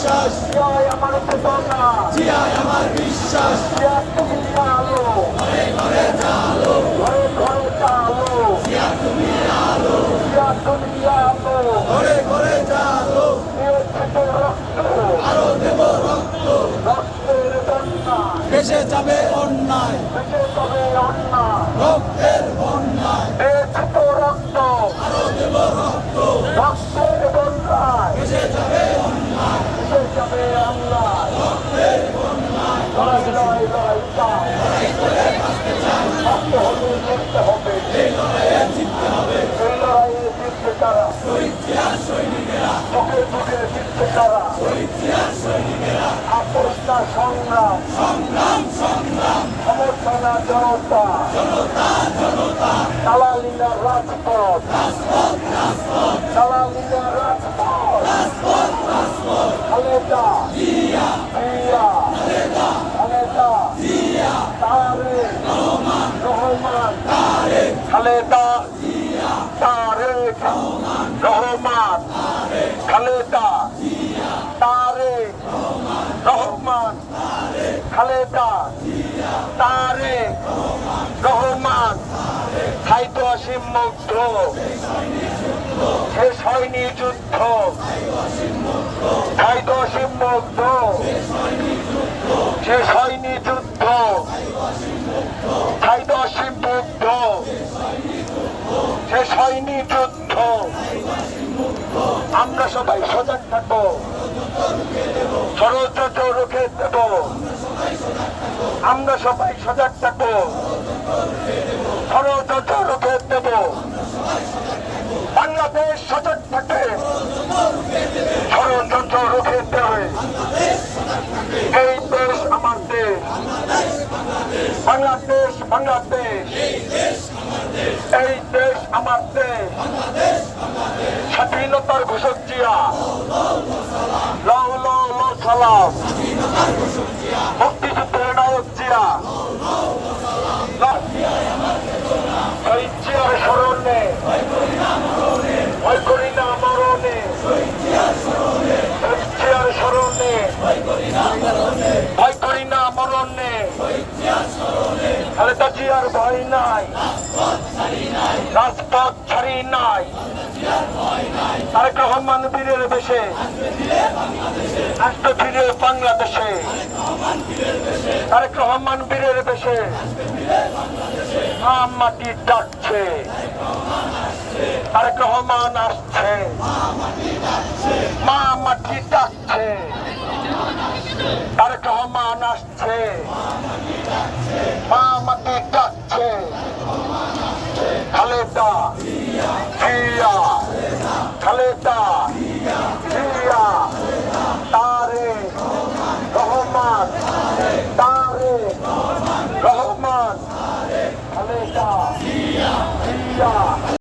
বিশ্বাস, জিয়াই আমার চেতনা, জিয়ায় আমার বিশ্বাস, জিয়া তুমি আলো, ঘরে ঘরে জালো, ঘরে ঘরে আলো, জিয়া তুমি আলো, জিয়া তুমি আলো, ঘরে ঘরে জালো, দিয়েছে তো রক্ত, আরো দেব রক্ত, রক্তের বন্যা, ভেসে যাবে অন্যায়, ভেসে যাবে অন্যায়, রক্তের বন্যায়, দিয়েছে তো রক্ত, আরো দেব রক্ত, রক্তের বন্যায়, ভেসে যাবে অন্যায়, ভেসে যাবে অন্যায়, রক্তের বন্যায়, লড়াই লড়াই লড়াই চাই, লড়াই করে বাঁচতে চাই, থাকতে হবে জিততে হবে, এই লড়াইয়ে জিততে হবে, এই লড়াইয়ে জিততে তারা, শহীদ জিয়ার সৈনিকেরা, বুকে বুকে জিততে তারা, শহীদ জিয়ার সৈনিকেরা, আপোষ না সংগ্রাম, সংগ্রাম সংগ্রাম, সমর্থনা জনতা, জনতা জনতা, দালালিনা রাজপথ, রাজপথ রাজপথ, দালালিনা রাজপথ, রাজপথ রাজপথ, খালেদা জিয়া জিয়া, খালেদা খালেদা জিয়া তারেক রহমান রহমান, তারেক খালেদা জিয়া তারেক রহমান রহমান, তারেক খালেদা জিয়া তারেক রহমান রহমান, তারেক খালেদা জিয়া তারেক রহমান রহমান, সাহিত্য অসীম মুগ্ধ, শেষ হয়নি যুদ্ধ, সাহিত্য অসীম মুগ্ধ, শেষ হয়নি যুদ্ধ, সাহিত্য অসীম মুগ্ধ, শেষ হয়নি যুদ্ধ, আমরা সবাই সজাগ থাকবো, ষড়যন্ত্র রুখে দেব, আমরা সবাই সজাগ থাকবো, ষড়যন্ত্র রুখে দেব, বাংলাদেশ সজাগ থাকবে, ষড়যন্ত্র রুখে দেবে, এই দেশ আমার দেশ, বাংলাদেশ বাংলাদেশ, এই দেশ আমার দেশ, স্বাধীনতার ঘোষক জিয়া, লাউ লাউ লাউ সালাম, মুক্তিযুদ্ধের নায়ক জিয়া, শহীদ জিয়ার স্মরণে, ভয় করি না মরণে, শহীদ জিয়ার স্মরণে, ভয় করি না মরণে, খালেদা জিয়ার ভয় নাই, রাজপথ ছাড়ি নাই, তারেক রহমান বীরের বেশে আসতে ফিরে বাংলাদেশে, তারেক রহমান বীরের বেশে মা মাটি ডাকছে, তারেক রহমান আসছে, মা মাটি ডাকছে, তারেক রহমান আসছে, মা মাটি ডাকছে, খালেদা জিয়া, খালেদা জিয়া, তারেক রহমান, তারেক রহমান, খালেদা জিয়া,